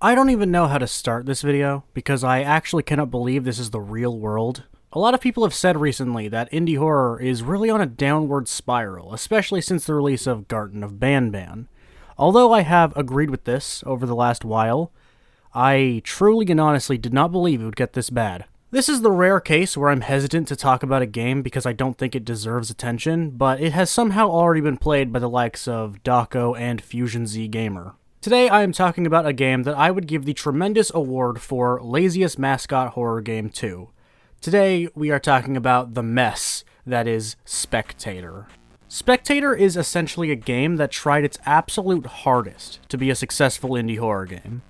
I don't even know how to start this video, because I actually cannot believe this is the real world. A lot of people have said recently that indie horror is really on a downward spiral, especially since the release of Garten of Banban. Although I have agreed with this over the last while, I truly and honestly did not believe it would get this bad. This is the rare case where I'm hesitant to talk about a game because I don't think it deserves attention, but it has somehow already been played by the likes of Dako and Fusion Z Gamer. Today I am talking about a game that I would give the tremendous award for Laziest Mascot Horror Game 2. Today we are talking about the mess that is Spectator. Spectator is essentially a game that tried its absolute hardest to be a successful indie horror game.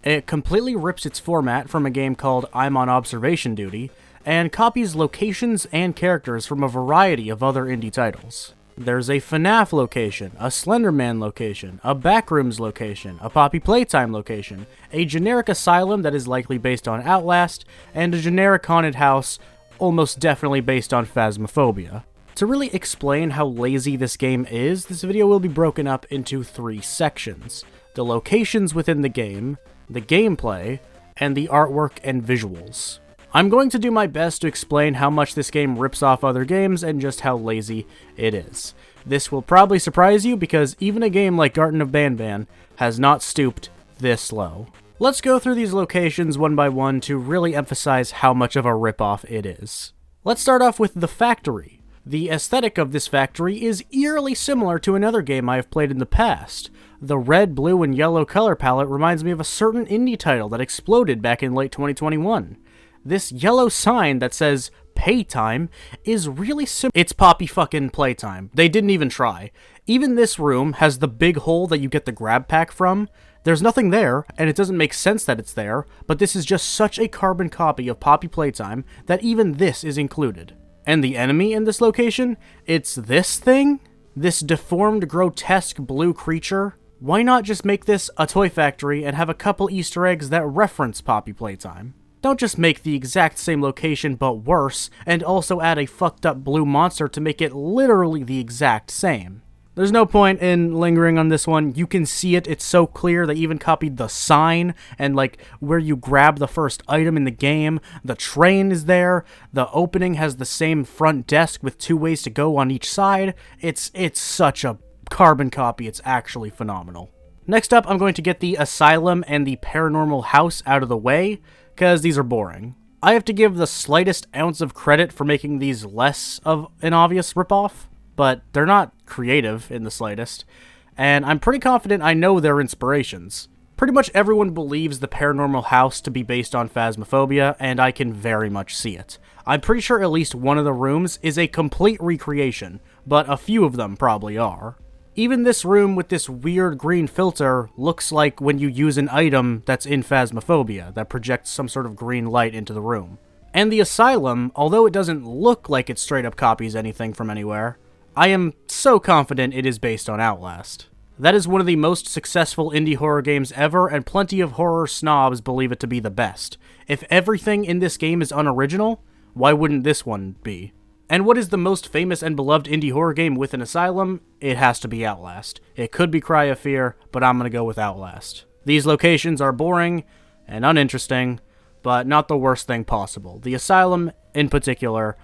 It completely rips its format from a game called I'm on Observation Duty, and copies locations and characters from a variety of other indie titles. There's a FNAF location, a Slenderman location, a Backrooms location, a Poppy Playtime location, a generic asylum that is likely based on Outlast, and a generic haunted house almost definitely based on Phasmophobia. To really explain how lazy this game is, this video will be broken up into 3 sections: the locations within the game, the gameplay, and the artwork and visuals. I'm going to do my best to explain how much this game rips off other games and just how lazy it is. This will probably surprise you because even a game like Garten of Banban has not stooped this low. Let's go through these locations one by one to really emphasize how much of a ripoff it is. Let's start off with the factory. The aesthetic of this factory is eerily similar to another game I have played in the past. The red, blue, and yellow color palette reminds me of a certain indie title that exploded back in late 2021. This yellow sign that says Paytime is really simple. It's Poppy fucking Playtime. They didn't even try. Even this room has the big hole that you get the grab pack from. There's nothing there, and it doesn't make sense that it's there, but this is just such a carbon copy of Poppy Playtime that even this is included. And the enemy in this location? It's this thing? This deformed, grotesque blue creature? Why not just make this a toy factory and have a couple Easter eggs that reference Poppy Playtime? Don't just make the exact same location but worse, and also add a fucked up blue monster to make it literally the exact same. There's no point in lingering on this one. You can see it, it's so clear. They even copied the sign and like where you grab the first item in the game. The train is there. The opening has the same front desk with 2 ways to go on each side. It's such a carbon copy, it's actually phenomenal. Next up, I'm going to get the asylum and the paranormal house out of the way, because these are boring. I have to give the slightest ounce of credit for making these less of an obvious ripoff, but they're not creative in the slightest, and I'm pretty confident I know their inspirations. Pretty much everyone believes the paranormal house to be based on Phasmophobia, and I can very much see it. I'm pretty sure at least one of the rooms is a complete recreation, but a few of them probably are. Even this room with this weird green filter looks like when you use an item that's in Phasmophobia that projects some sort of green light into the room. And the asylum, although it doesn't look like it straight up copies anything from anywhere, I am so confident it is based on Outlast. That is one of the most successful indie horror games ever, and plenty of horror snobs believe it to be the best. If everything in this game is unoriginal, why wouldn't this one be? And what is the most famous and beloved indie horror game with an asylum? It has to be Outlast. It could be Cry of Fear, but I'm gonna go with Outlast. These locations are boring and uninteresting, but not the worst thing possible. The asylum, in particular,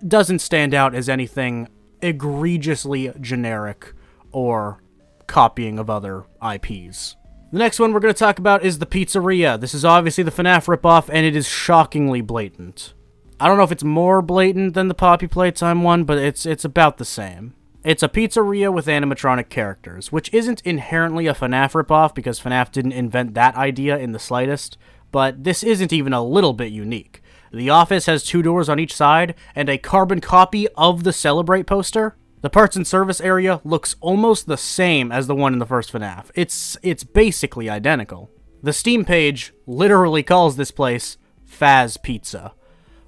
doesn't stand out as anything egregiously generic or copying of other IPs. The next one we're going to talk about is the pizzeria. This is obviously the FNAF ripoff, and it is shockingly blatant. I don't know if it's more blatant than the Poppy Playtime one, but it's about the same. It's a pizzeria with animatronic characters, which isn't inherently a FNAF ripoff because FNAF didn't invent that idea in the slightest, but this isn't even a little bit unique. The office has 2 doors on each side, and a carbon copy of the Celebrate poster. The parts and service area looks almost the same as the one in the first FNAF. It's basically identical. The Steam page literally calls this place Faz Pizza.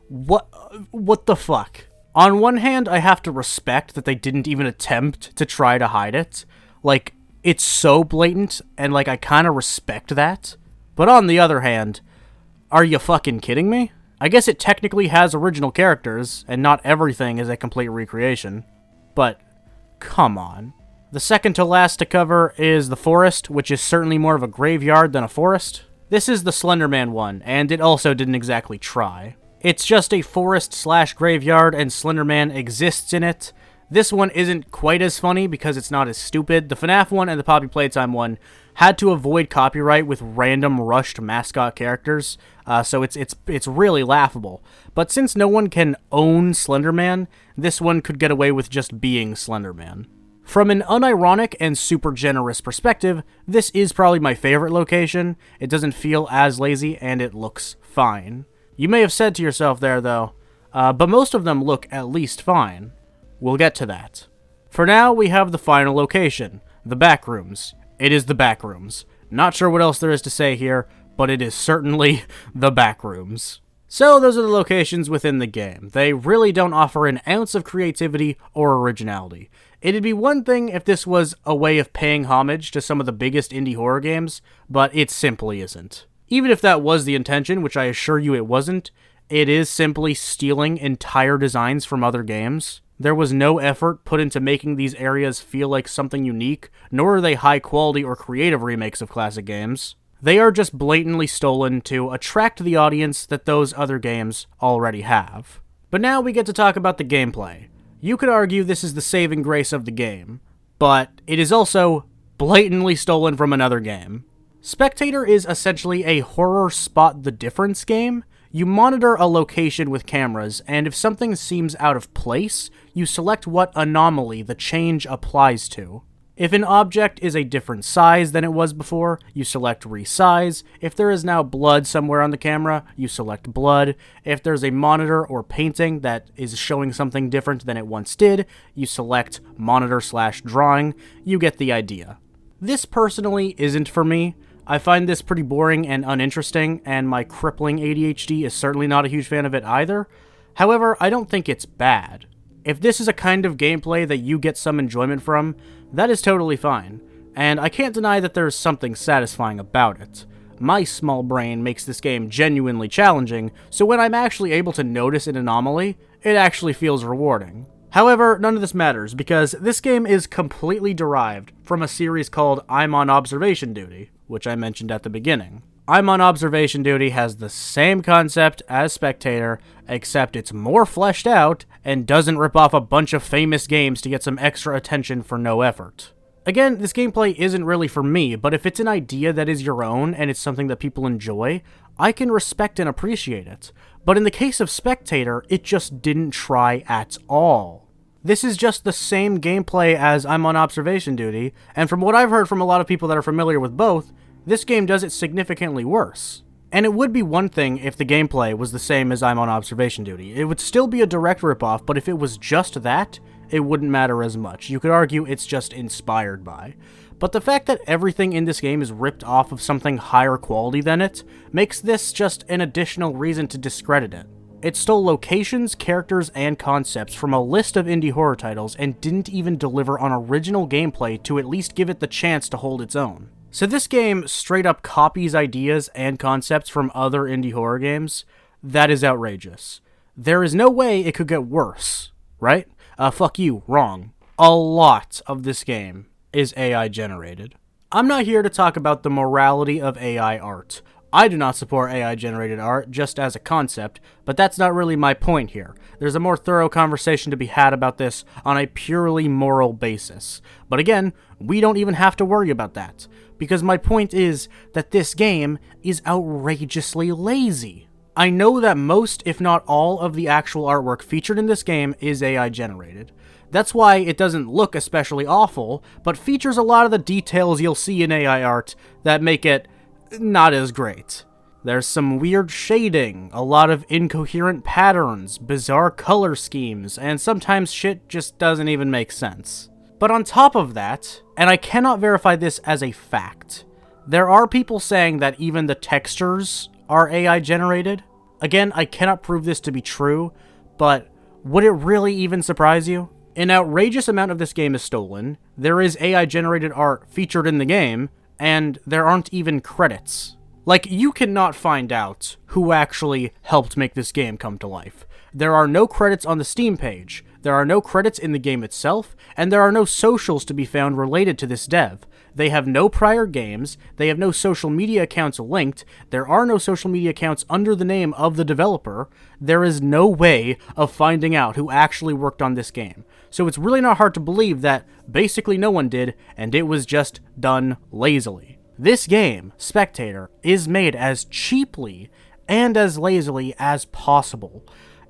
What the fuck? On one hand, I have to respect that they didn't even attempt to try to hide it. Like, it's so blatant, and like, I kind of respect that. But on the other hand, are you fucking kidding me? I guess it technically has original characters, and not everything is a complete recreation. But, come on. The second to last to cover is the forest, which is certainly more of a graveyard than a forest. This is the Slender Man one, and it also didn't exactly try. It's just a forest/graveyard, and Slender Man exists in it. This one isn't quite as funny because it's not as stupid. The FNAF one and the Poppy Playtime one had to avoid copyright with random rushed mascot characters, so it's really laughable. But since no one can own Slender Man, this one could get away with just being Slender Man. From an unironic and super generous perspective, this is probably my favorite location. It doesn't feel as lazy, and it looks fine. You may have said to yourself there, though, but most of them look at least fine. We'll get to that. For now, we have the final location, the back rooms. It is the back rooms. Not sure what else there is to say here, but it is certainly the back rooms. So those are the locations within the game. They really don't offer an ounce of creativity or originality. It'd be one thing if this was a way of paying homage to some of the biggest indie horror games, but it simply isn't. Even if that was the intention, which I assure you it wasn't, it is simply stealing entire designs from other games. There was no effort put into making these areas feel like something unique, nor are they high quality or creative remakes of classic games. They are just blatantly stolen to attract the audience that those other games already have. But now we get to talk about the gameplay. You could argue this is the saving grace of the game, but it is also blatantly stolen from another game. Spectator is essentially a horror spot the difference game. You monitor a location with cameras, and if something seems out of place, you select what anomaly the change applies to. If an object is a different size than it was before, you select resize. If there is now blood somewhere on the camera, you select blood. If there's a monitor or painting that is showing something different than it once did, you select monitor/drawing. You get the idea. This personally isn't for me. I find this pretty boring and uninteresting, and my crippling ADHD is certainly not a huge fan of it either. However, I don't think it's bad. If this is a kind of gameplay that you get some enjoyment from, that is totally fine, and I can't deny that there's something satisfying about it. My small brain makes this game genuinely challenging, so when I'm actually able to notice an anomaly, it actually feels rewarding. However, none of this matters, because this game is completely derived from a series called I'm on Observation Duty, which I mentioned at the beginning. I'm on Observation Duty has the same concept as Spectator, except it's more fleshed out and doesn't rip off a bunch of famous games to get some extra attention for no effort. Again, this gameplay isn't really for me, but if it's an idea that is your own and it's something that people enjoy, I can respect and appreciate it. But in the case of Spectator, it just didn't try at all. This is just the same gameplay as I'm on Observation Duty, and from what I've heard from a lot of people that are familiar with both, this game does it significantly worse. And it would be one thing if the gameplay was the same as I'm on Observation Duty. It would still be a direct ripoff, but if it was just that, it wouldn't matter as much. You could argue it's just inspired by. But the fact that everything in this game is ripped off of something higher quality than it, makes this just an additional reason to discredit it. It stole locations, characters, and concepts from a list of indie horror titles and didn't even deliver on original gameplay to at least give it the chance to hold its own. So this game straight up copies ideas and concepts from other indie horror games. That is outrageous. There is no way it could get worse, right? Fuck you, wrong. A lot of this game is AI generated. I'm not here to talk about the morality of AI art. I do not support AI-generated art just as a concept, but that's not really my point here. There's a more thorough conversation to be had about this on a purely moral basis. But again, we don't even have to worry about that, because my point is that this game is outrageously lazy. I know that most, if not all, of the actual artwork featured in this game is AI-generated. That's why it doesn't look especially awful, but features a lot of the details you'll see in AI art that make it not as great. There's some weird shading, a lot of incoherent patterns, bizarre color schemes, and sometimes shit just doesn't even make sense. But on top of that, and I cannot verify this as a fact, there are people saying that even the textures are AI generated. Again, I cannot prove this to be true, but would it really even surprise you? An outrageous amount of this game is stolen, there is AI generated art featured in the game, and there aren't even credits. Like, you cannot find out who actually helped make this game come to life. There are no credits on the Steam page. There are no credits in the game itself, and there are no socials to be found related to this dev. They have no prior games, they have no social media accounts linked, there are no social media accounts under the name of the developer, there is no way of finding out who actually worked on this game. So it's really not hard to believe that basically no one did, and it was just done lazily. This game, Spectator, is made as cheaply and as lazily as possible.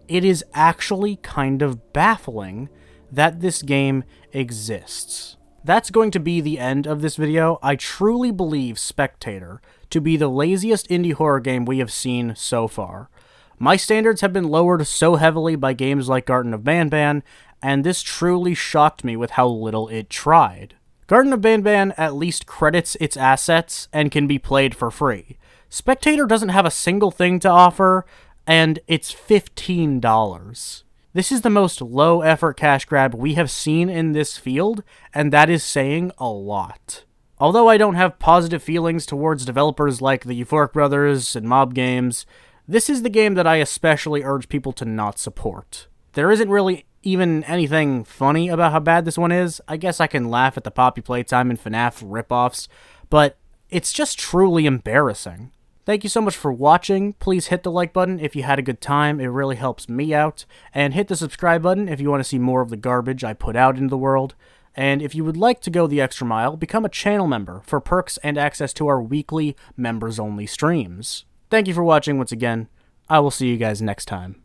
It is actually kind of baffling that this game exists. That's going to be the end of this video. I truly believe Spectator to be the laziest indie horror game we have seen so far. My standards have been lowered so heavily by games like Garden of Banban, and this truly shocked me with how little it tried. Garden of Banban at least credits its assets and can be played for free. Spectator doesn't have a single thing to offer, and it's $15. This is the most low-effort cash grab we have seen in this field, and that is saying a lot. Although I don't have positive feelings towards developers like the Euphoric Brothers and Mob Games, this is the game that I especially urge people to not support. There isn't really even anything funny about how bad this one is. I guess I can laugh at the Poppy Playtime and FNAF ripoffs, but it's just truly embarrassing. Thank you so much for watching. Please hit the like button if you had a good time. It really helps me out. And hit the subscribe button if you want to see more of the garbage I put out into the world. And if you would like to go the extra mile, become a channel member for perks and access to our weekly members-only streams. Thank you for watching once again. I will see you guys next time.